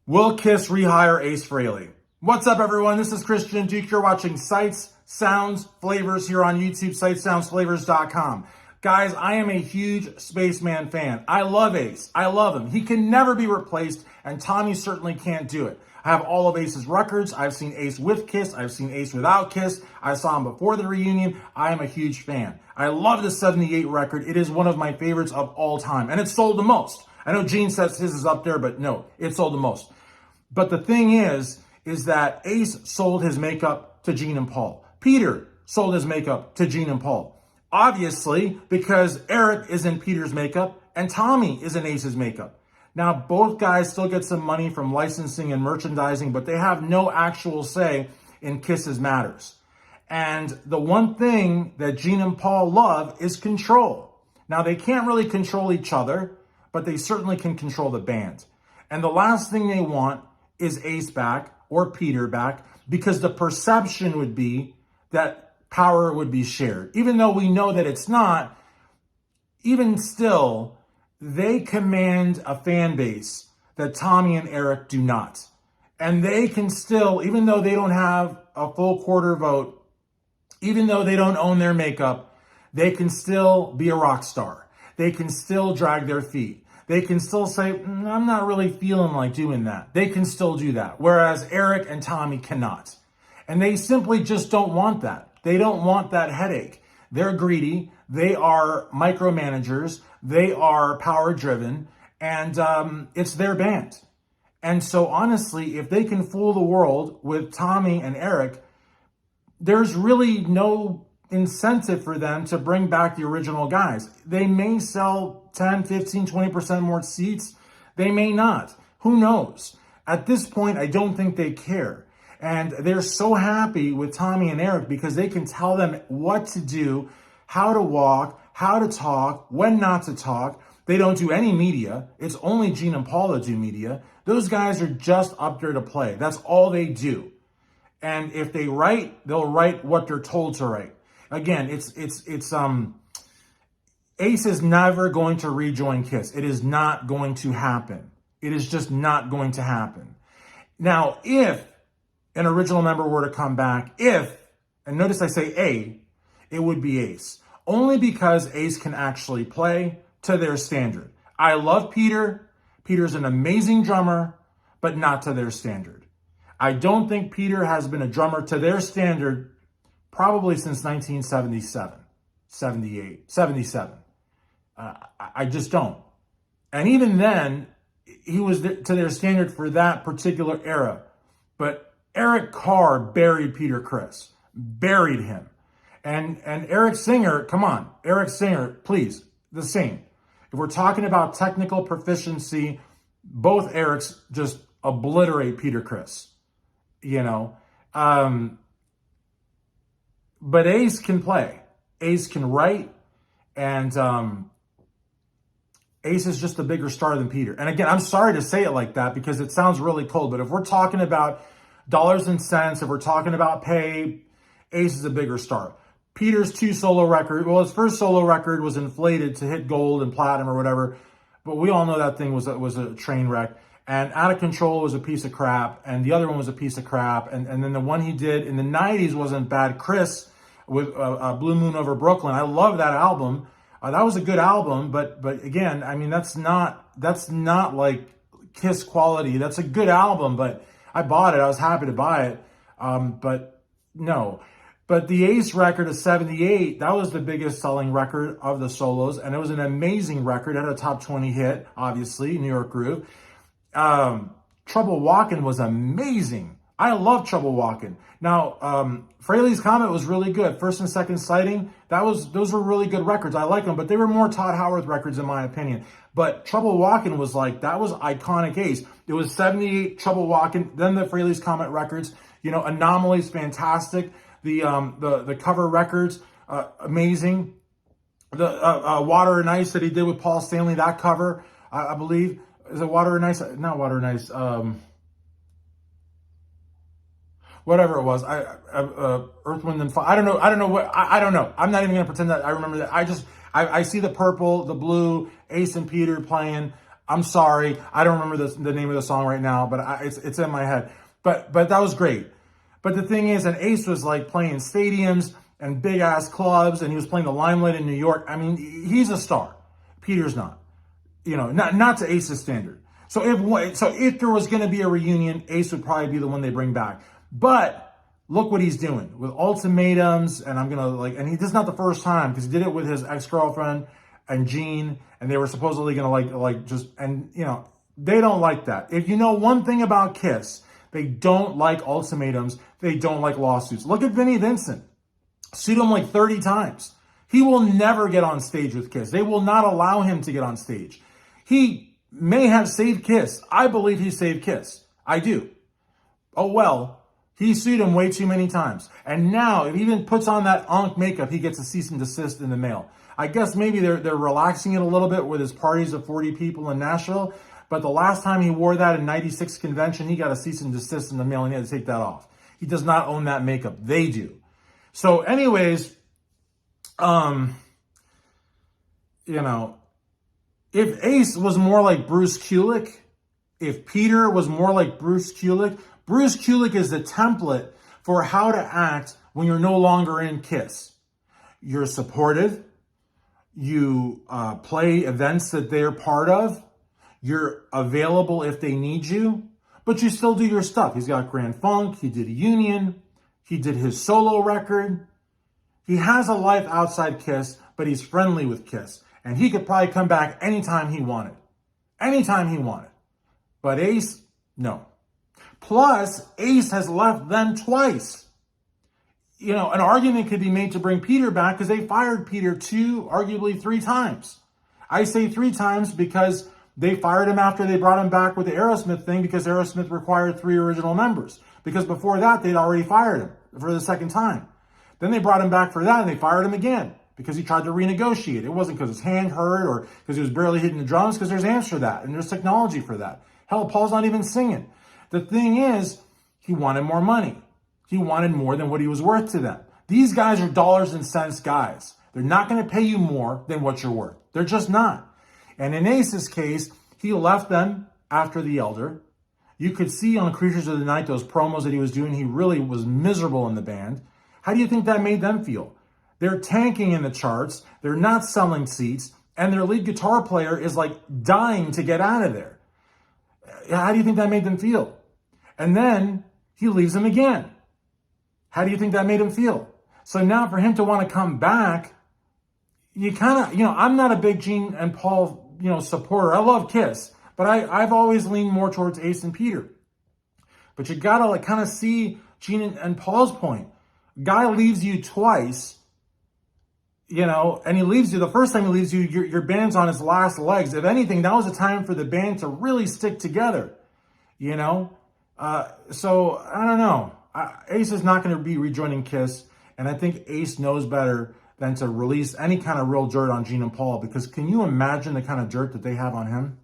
Will Kiss rehire Ace Frehley? What's up, everyone? This is Christian Duke. You're watching Sights, Sounds, Flavors here on YouTube, sightssoundsflavors.com. Guys, I am a huge Spaceman fan. I love Ace. I love him. He can never be replaced, and Tommy certainly can't do it. I have all of Ace's records. I've seen Ace with Kiss. I've seen Ace without Kiss. I saw him before the reunion. I am a huge fan. I love the 78 record. It is one of my favorites of all time, and it sold the most. I know Gene says his is up there, but no, it sold the most. But the thing is that Ace sold his makeup to Gene and Paul. Peter sold his makeup to Gene and Paul. Obviously, because Eric is in Peter's makeup and Tommy is in Ace's makeup. Now, both guys still get some money from licensing and merchandising, but they have no actual say in Kiss's matters. And the one thing that Gene and Paul love is control. Now, they can't really control each other, but they certainly can control the band. And the last thing they want is Ace back or Peter back, because the perception would be that power would be shared. Even though we know that it's not, even still, they command a fan base that Tommy and Eric do not. And they can still, even though they don't have a full quarter vote, even though they don't own their makeup, they can still be a rock star. They can still drag their feet. They can still say, I'm not really feeling like doing that. They can still do that. Whereas Eric and Tommy cannot. And they simply just don't want that. They don't want that headache. They're greedy. They are micromanagers. They are power driven. And it's their band. And so honestly, if they can fool the world with Tommy and Eric, there's really no incentive for them to bring back the original guys. They may sell 10, 15, 20% more seats. They may not. Who knows? At this point, I don't think they care. And they're so happy with Tommy and Eric because they can tell them what to do, how to walk, how to talk, when not to talk. They don't do any media. It's only Gene and Paul that do media. Those guys are just up there to play. That's all they do. And if they write, they'll write what they're told to write. Again, Ace is never going to rejoin Kiss. It is not going to happen. It is just not going to happen. Now, if an original member were to come back, and notice I say it would be Ace. Only because Ace can actually play to their standard. I love Peter. Peter's an amazing drummer, but not to their standard. I don't think Peter has been a drummer to their standard probably since 1977, 78, 77. I just don't. And even then, he was to their standard for that particular era. But Eric Carr buried Peter Criss, buried him. And Eric Singer, come on, Eric Singer, please, the same. If we're talking about technical proficiency, both Erics just obliterate Peter Criss, you know. But Ace can play. Ace can write. And Ace is just a bigger star than Peter. And again, I'm sorry to say it like that because it sounds really cold. But if we're talking about dollars and cents, if we're talking about pay, Ace is a bigger star. Peter's his first solo record was inflated to hit gold and platinum or whatever. But we all know that thing was a train wreck. And Out of Control was a piece of crap. And the other one was a piece of crap. And then the one he did in the 90s wasn't bad. Chris with Blue Moon Over Brooklyn. I love that album. That was a good album. But again, I mean, that's not like Kiss quality. That's a good album. But I bought it. I was happy to buy it. But no. But the Ace record of 78, that was the biggest selling record of the solos. And it was an amazing record. It had a top 20 hit, obviously, New York Groove. Trouble Walkin' was amazing. I love Trouble Walkin'. Now, Frehley's Comet was really good. First and Second Sighting, those were really good records. I like them, but they were more Todd Howarth records in my opinion. But Trouble Walkin' was that was iconic Ace. It was 78, Trouble Walkin', then the Frehley's Comet records. You know, Anomaly's fantastic. The cover records, amazing. The Water and Ice that he did with Paul Stanley, that cover, I believe. Is it Water and Ice? Not Water and Ice. Whatever it was. Earth, Wind, and Fire. I don't know. I don't know. I'm not even going to pretend that I remember that. I see the purple, the blue, Ace and Peter playing. I'm sorry, I don't remember the name of the song right now, but it's in my head. But that was great. But the thing is, and Ace was like playing stadiums and big ass clubs, and he was playing the Limelight in New York. I mean, he's a star. Peter's not. You know, not to Ace's standard. So if there was going to be a reunion, Ace would probably be the one they bring back. But look what he's doing with ultimatums, and and this is not the first time, because he did it with his ex-girlfriend and Jean, and they were supposedly going to they don't like that. If you know one thing about Kiss, they don't like ultimatums. They don't like lawsuits. Look at Vinnie Vincent. Sued him like 30 times. He will never get on stage with Kiss. They will not allow him to get on stage. He may have saved Kiss. I believe he saved Kiss. I do. Oh well, he sued him way too many times. And now, if he even puts on that Ankh makeup, he gets a cease and desist in the mail. I guess maybe they're relaxing it a little bit with his parties of 40 people in Nashville. But the last time he wore that in '96 convention, he got a cease and desist in the mail and he had to take that off. He does not own that makeup. They do. So anyways, if Ace was more like Bruce Kulick, if Peter was more like Bruce Kulick is the template for how to act when you're no longer in Kiss. You're supportive. You play events that they're part of. You're available if they need you, but you still do your stuff. He's got Grand Funk. He did a Union. He did his solo record. He has a life outside Kiss, but he's friendly with Kiss. And he could probably come back anytime he wanted. Anytime he wanted. But Ace, no. Plus, Ace has left them twice. An argument could be made to bring Peter back because they fired Peter arguably 3 times. I say 3 times because they fired him after they brought him back with the Aerosmith thing because Aerosmith required 3 original members. Because before that, they'd already fired him for the second time. Then they brought him back for that and they fired him again because he tried to renegotiate. It wasn't because his hand hurt or because he was barely hitting the drums, because there's amps for that and there's technology for that. Hell, Paul's not even singing. The thing is, he wanted more money. He wanted more than what he was worth to them. These guys are dollars and cents guys. They're not going to pay you more than what you're worth. They're just not. And in Ace's case, he left them after The Elder. You could see on Creatures of the Night, those promos that he was doing, he really was miserable in the band. How do you think that made them feel? They're tanking in the charts, they're not selling seats, and their lead guitar player is like dying to get out of there. How do you think that made them feel? And then he leaves them again. How do you think that made him feel? So now for him to want to come back, you kind of, I'm not a big Gene and Paul, supporter. I love Kiss, but I've always leaned more towards Ace and Peter. But you got to kind of see Gene and Paul's point. Guy leaves you twice, and he leaves you, the first time he leaves you, your band's on its last legs. If anything, that was a time for the band to really stick together, So I don't know. Ace is not going to be rejoining Kiss, and I think Ace knows better than to release any kind of real dirt on Gene and Paul, because can you imagine the kind of dirt that they have on him?